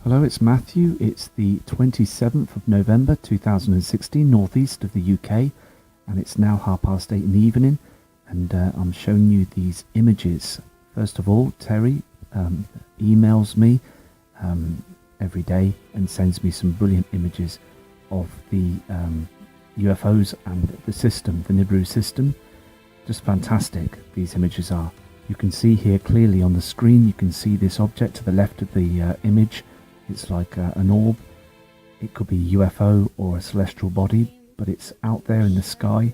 Hello, it's Matthew. It's the 27th of November 2016, northeast of the UK, and it's now 8:30 in the evening, and I'm showing you these images. First of all, Terry emails me every day and sends me some brilliant images of the UFOs and the system, the Nibiru system. Just fantastic, these images are. You can see here clearly on the screen, you can see this object to the left of the image. It's like an orb. It could be a UFO or a celestial body, but it's out there in the sky,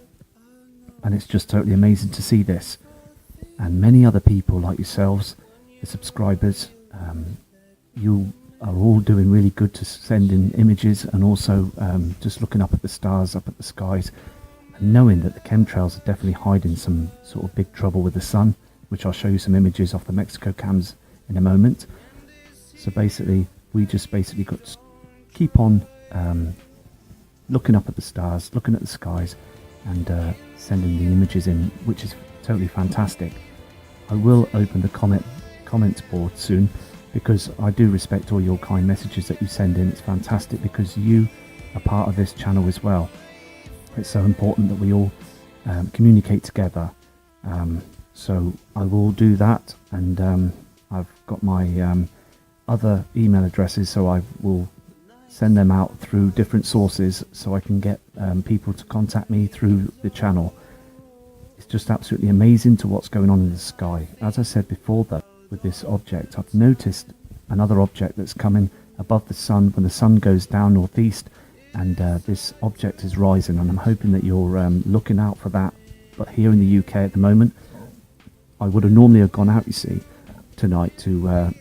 and it's just totally amazing to see this. And many other people like yourselves, the subscribers, you are all doing really good to send in images, and also just looking up at the stars, up at the skies, and knowing that the chemtrails are definitely hiding some sort of big trouble with the sun, which I'll show you some images off the Mexico cams in a moment. So basically, we just basically got to keep on looking up at the stars, looking at the skies, and sending the images in, which is totally fantastic. I will open the comments board soon, because I do respect all your kind messages that you send in. It's fantastic because you are part of this channel as well. It's so important that we all communicate together. So I will do that, and I've got my other email addresses, so I will send them out through different sources so I can get people to contact me through the channel. It's just absolutely amazing to what's going on in the sky. As I said before, though, with this object, I've noticed another object that's coming above the sun when the sun goes down northeast, and this object is rising, and I'm hoping that you're looking out for that. But here in the UK at the moment, I would have normally have gone out, you see, tonight to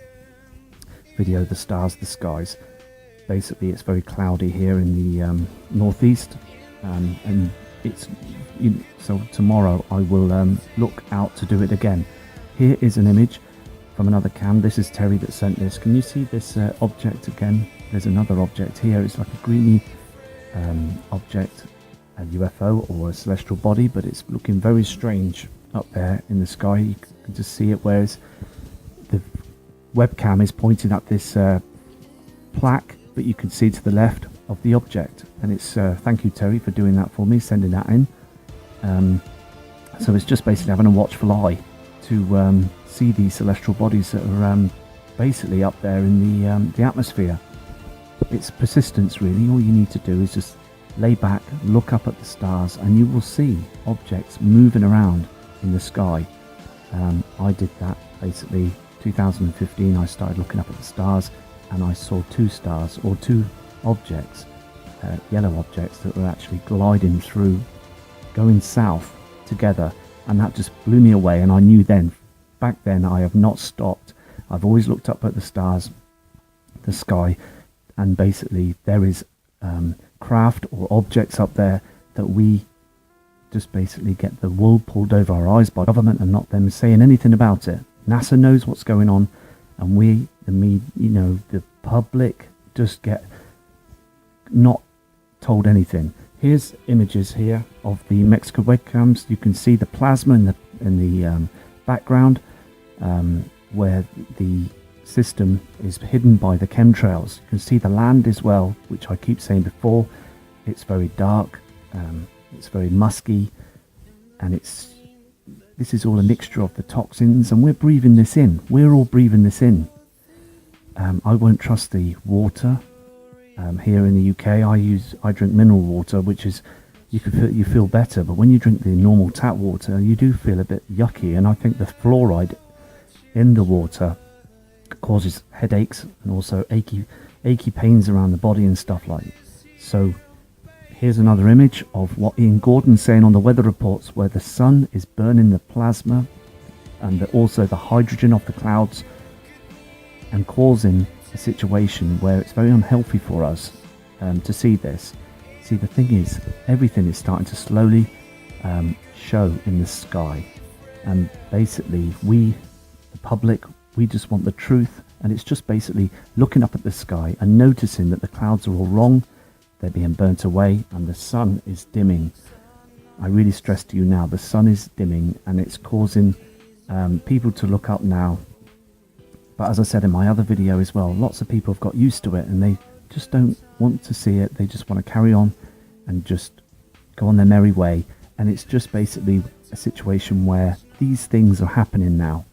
video the stars, the skies. Basically, it's very cloudy here in the northeast, and it's so tomorrow I will look out to do it again. Here is an image from another cam. This is Terry that sent this. Can you see this object again? There's another object here. It's like a greeny object, a UFO or a celestial body, but it's looking very strange up there in the sky. You can just see it, whereas the webcam is pointing at this plaque, but you can see to the left of the object, and it's thank you, Terry, for doing that for me, sending that in. So it's just basically having a watchful eye to see these celestial bodies that are basically up there in the atmosphere. It's persistence, really. All you need to do is just lay back, look up at the stars, and you will see objects moving around in the sky. I did that basically 2015. I started looking up at the stars, and I saw two stars, or two objects, yellow objects that were actually gliding through, going south together, and that just blew me away. And I knew then, back then, I have not stopped. I've always looked up at the stars, the sky, and basically there is craft or objects up there that we just basically get the wool pulled over our eyes by government and not them saying anything about it. NASA knows what's going on, and we, the public, just get not told anything. Here's images here of the Mexico webcams. You can see the plasma in the background, where the system is hidden by the chemtrails. You can see the land as well, which I keep saying before. It's very dark, it's very musky, and this is all a mixture of the toxins, and we're breathing this in. We're all breathing this in. I won't trust the water here in the UK. I drink mineral water, which is you feel better, but when you drink the normal tap water, you do feel a bit yucky. And I think the fluoride in the water causes headaches and also achy pains around the body and stuff like that. So here's another image of what Ian Gordon's saying on the weather reports, where the sun is burning the plasma and also the hydrogen of the clouds, and causing a situation where it's very unhealthy for us to see this. See, the thing is, everything is starting to slowly show in the sky, and basically we, the public, we just want the truth. And it's just basically looking up at the sky and noticing that the clouds are all wrong, they're being burnt away, and the sun is dimming. I really stress to you now, the sun is dimming, and it's causing people to look up now But as I said in my other video as well, lots of people have got used to it and they just don't want to see it. They just want to carry on and just go on their merry way. And it's just basically a situation where these things are happening now.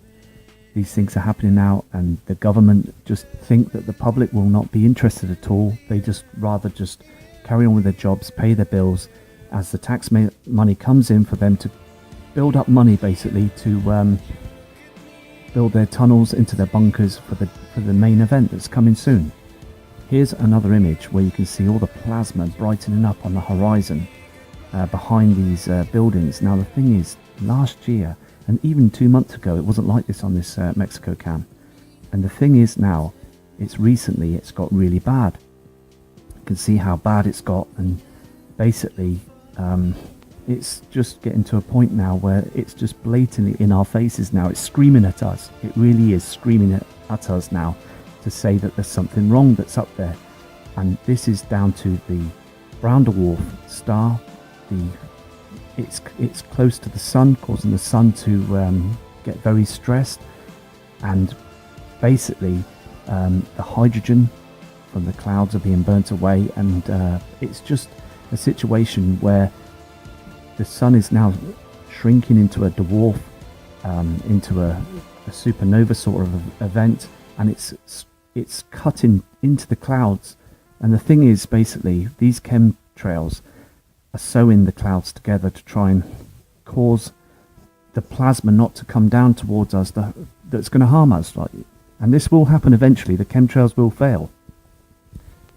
These things are happening now, and the government just think that the public will not be interested at all. They just rather just carry on with their jobs, pay their bills, as the tax money comes in for them to build up money, basically, to build their tunnels into their bunkers for the main event that's coming soon. Here's another image where you can see all the plasma brightening up on the horizon behind these buildings. Now the thing is, last year and even 2 months ago, it wasn't like this on this Mexico cam. And the thing is now, it's got really bad. You can see how bad it's got, and basically it's just getting to a point now where it's just blatantly in our faces now. It's screaming at us. It really is screaming at us now to say that there's something wrong that's up there. And this is down to the brown dwarf star. It's close to the sun, causing the sun to get very stressed, and basically the hydrogen from the clouds are being burnt away, and it's just a situation where the sun is now shrinking into a dwarf, into a supernova sort of event, and it's cutting into the clouds. And the thing is, basically, these chemtrails are sewing the clouds together to try and cause the plasma not to come down towards us, that's going to harm us. And this will happen eventually. The chemtrails will fail.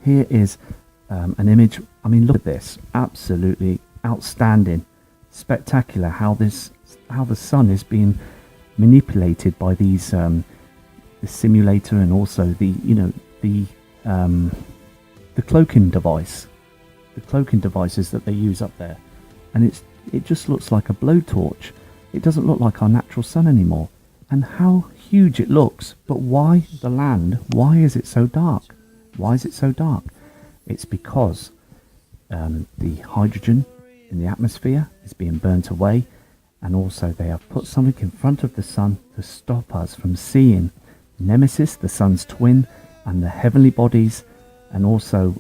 Here is an image. I mean, look at this. Absolutely outstanding, spectacular. How the sun is being manipulated by these the simulator, and also the cloaking device. The cloaking devices that they use up there, and it just looks like a blowtorch. It doesn't look like our natural sun anymore. And how huge it looks. But why the land? Why is it so dark? Why is it so dark? It's because the hydrogen in the atmosphere is being burnt away, and also they have put something in front of the sun to stop us from seeing Nemesis, the sun's twin, and the heavenly bodies, and also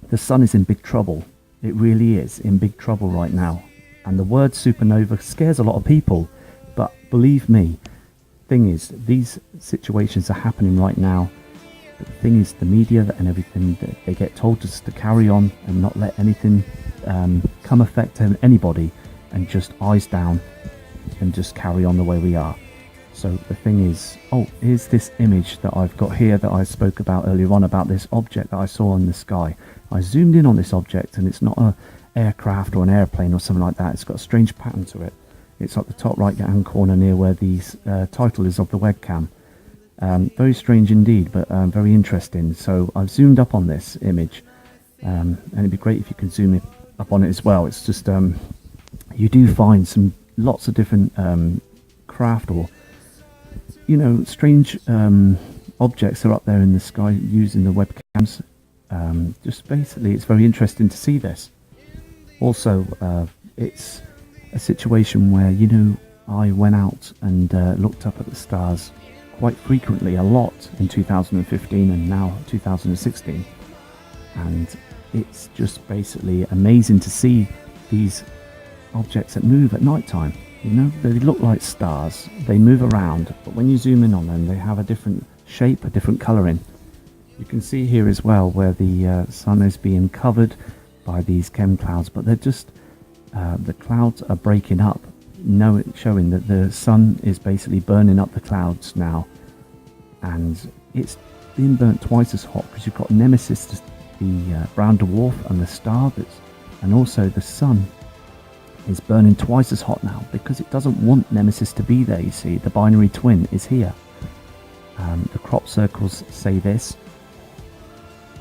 the sun is in big trouble. It really is in big trouble right now. And the word supernova scares a lot of people. But believe me, thing is, these situations are happening right now. But the thing is, the media and everything, they get told us to carry on and not let anything come affect anybody, and just eyes down and just carry on the way we are. So the thing is, here's this image that I've got here that I spoke about earlier on, about this object that I saw in the sky. I zoomed in on this object, and it's not an aircraft or an airplane or something like that. It's got a strange pattern to it. It's at the top right hand corner near where the title is of the webcam. Very strange indeed, but very interesting. So I've zoomed up on this image, and it'd be great if you can zoom up on it as well. It's just you do find lots of different craft, or strange objects are up there in the sky using the webcams. Just basically, it's very interesting to see this. Also, it's a situation where I went out and looked up at the stars quite frequently, a lot, in 2015 and now 2016, and it's just basically amazing to see these objects that move at night time. They look like stars, they move around, but when you zoom in on them, they have a different shape, a different colouring. You can see here as well where the sun is being covered by these chem clouds, but they're just the clouds are breaking up, showing that the sun is basically burning up the clouds now, and it's being burnt twice as hot because you've got Nemesis, the brown dwarf, and the star and also the sun is burning twice as hot now because it doesn't want Nemesis to be there. You see, the binary twin is here. The crop circles say this.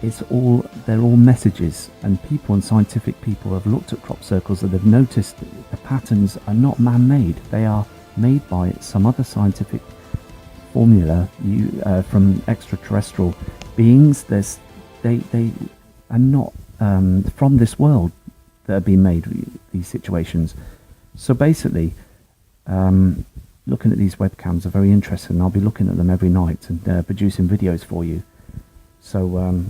They're all messages, and people and scientific people have looked at crop circles and they've noticed that the patterns are not man-made. They are made by some other scientific formula from extraterrestrial beings. They are not from this world that are being made, these situations. So basically, looking at these webcams are very interesting. I'll be looking at them every night and producing videos for you. So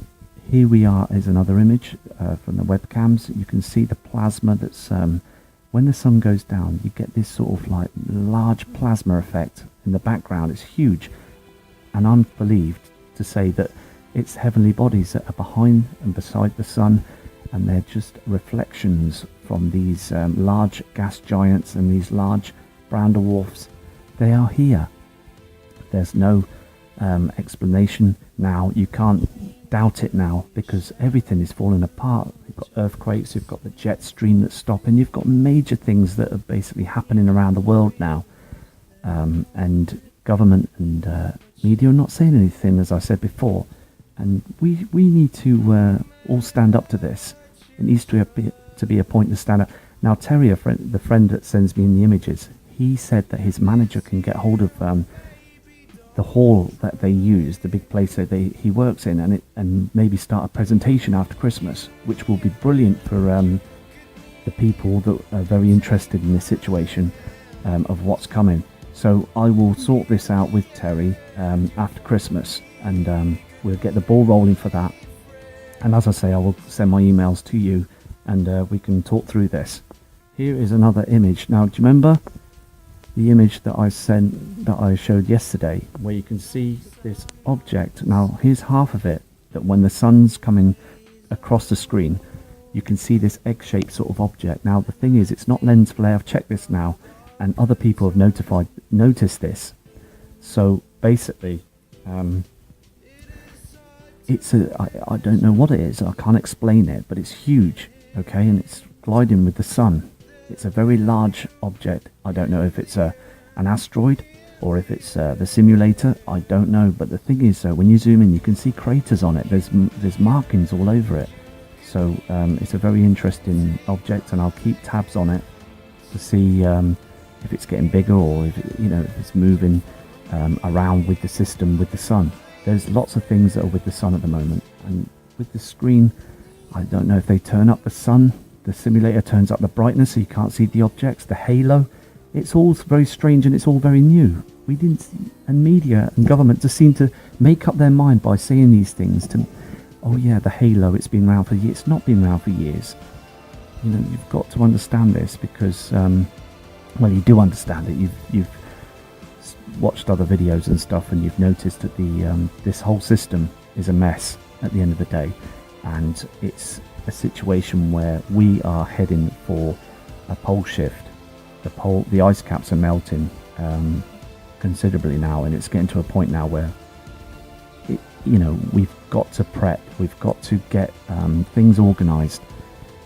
here we are is another image from the webcams. You can see the plasma that's when the sun goes down, you get this sort of like large plasma effect in the background. It's huge, and I'm believed to say that it's heavenly bodies that are behind and beside the sun, and they're just reflections from these large gas giants and these large brown dwarfs. They are here. There's no explanation now. You can't doubt it now, because everything is falling apart. You've got earthquakes, you've got the jet stream that's stopping, you've got major things that are basically happening around the world now, and government and media are not saying anything, as I said before, and we need to all stand up to this. It needs to be a point to stand up. Now Terry, the friend that sends me in the images, he said that his manager can get hold of the hall that they use, the big place that he works in, and maybe start a presentation after Christmas, which will be brilliant for the people that are very interested in this situation of what's coming. So I will sort this out with Terry after Christmas, and we'll get the ball rolling for that. And as I say, I will send my emails to you, and we can talk through this. Here is another image. Now, do you remember the image that I showed yesterday, where you can see this object? Now here's half of it, that when the sun's coming across the screen, you can see this egg-shaped sort of object. Now the thing is, it's not lens flare. I've checked this now, and other people have noticed this. So basically, I don't know what it is. I can't explain it, but it's huge, okay, and it's gliding with the sun. It's a very large object. I don't know if it's an asteroid or if it's the simulator. I don't know. But the thing is, when you zoom in, you can see craters on it. There's markings all over it. So it's a very interesting object, and I'll keep tabs on it to see if it's getting bigger, or if if it's moving around with the system, with the sun. There's lots of things that are with the sun at the moment, and with the screen, I don't know if they turn up the sun. The simulator turns up the brightness so you can't see the objects, the halo. It's all very strange, and it's all very new. We didn't see, and media and government just seem to make up their mind by saying these things to, oh yeah, the halo, it's been around for years. It's not been around for years. You've got to understand this, because, well, you do understand it. You've watched other videos and stuff, and you've noticed that this whole system is a mess at the end of the day, and it's a situation where we are heading for a pole shift. The ice caps are melting considerably now, and it's getting to a point now where we've got to prep, we've got to get things organized,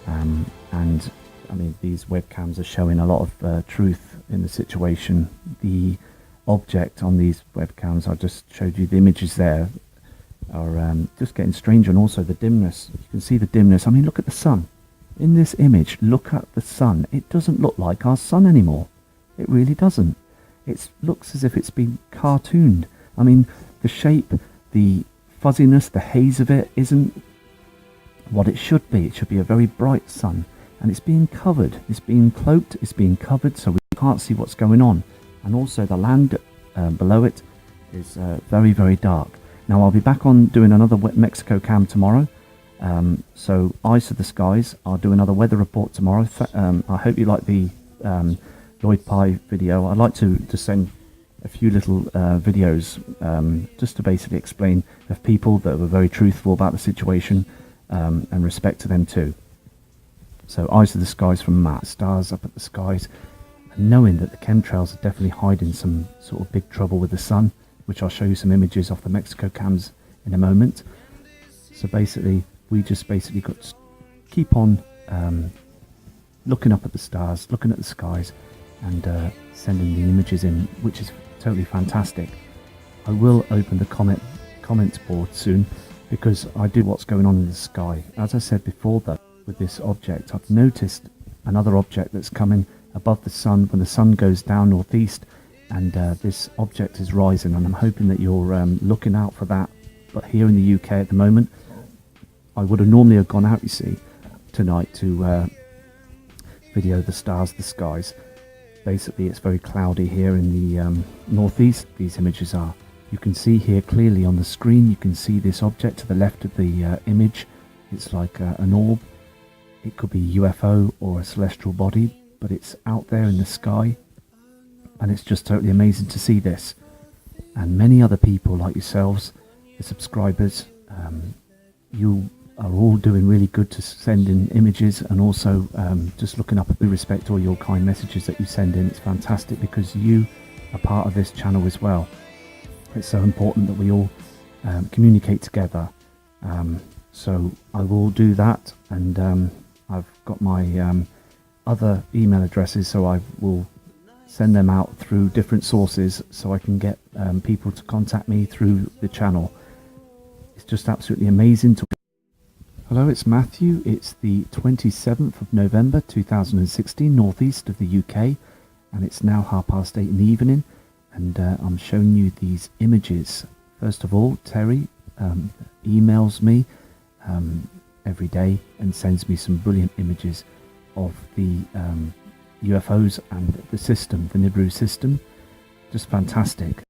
and I mean, these webcams are showing a lot of truth in the situation. The object on these webcams, I just showed you the images there, are just getting stranger, and also the dimness. You can see the dimness. I mean, look at the sun. In this image, look at the sun. It doesn't look like our sun anymore. It really doesn't. It looks as if it's been cartooned. I mean, the shape, the fuzziness, the haze of it isn't what it should be. It should be a very bright sun, and it's being covered. It's being cloaked. It's being covered, so we can't see what's going on. And also the land below it is very, very dark. Now I'll be back on doing another Mexico cam tomorrow. So eyes to the skies. I'll do another weather report tomorrow. I hope you like the Lloyd Pye video. I'd like to send a few little videos just to basically explain of people that were very truthful about the situation, and respect to them too. So eyes to the skies from Matt. Stars up at the skies. And knowing that the chemtrails are definitely hiding some sort of big trouble with the sun, which I'll show you some images off the Mexico cams in a moment. So basically, we just got to keep on looking up at the stars, looking at the skies, and sending the images in, which is totally fantastic. I will open the comments board soon, because I do what's going on in the sky. As I said before, though, with this object, I've noticed another object that's coming above the sun when the sun goes down northeast, and this object is rising, and I'm hoping that you're looking out for that. But here in the UK at the moment, I would have normally have gone out, you see, tonight to video the stars, the skies, Basically, it's very cloudy here in the northeast. These images are. You can see here clearly on the screen, you can see this object to the left of the image. It's like an orb. It could be a UFO or a celestial body, but it's out there in the sky. And it's just totally amazing to see this. And many other people like yourselves, the subscribers, you are all doing really good to send in images, and also just looking up. We respect all your kind messages that you send in. It's fantastic because you are part of this channel as well. It's so important that we all communicate together. So I will do that, and I've got my other email addresses, so I will send them out through different sources so I can get people to contact me through the channel. It's just absolutely amazing to... Hello, it's Matthew. It's the 27th of November 2016, northeast of the UK, and it's now 8:30 in the evening, and I'm showing you these images. First of all, Terry emails me every day and sends me some brilliant images of the UFOs and the system, the Nibiru system. Just fantastic.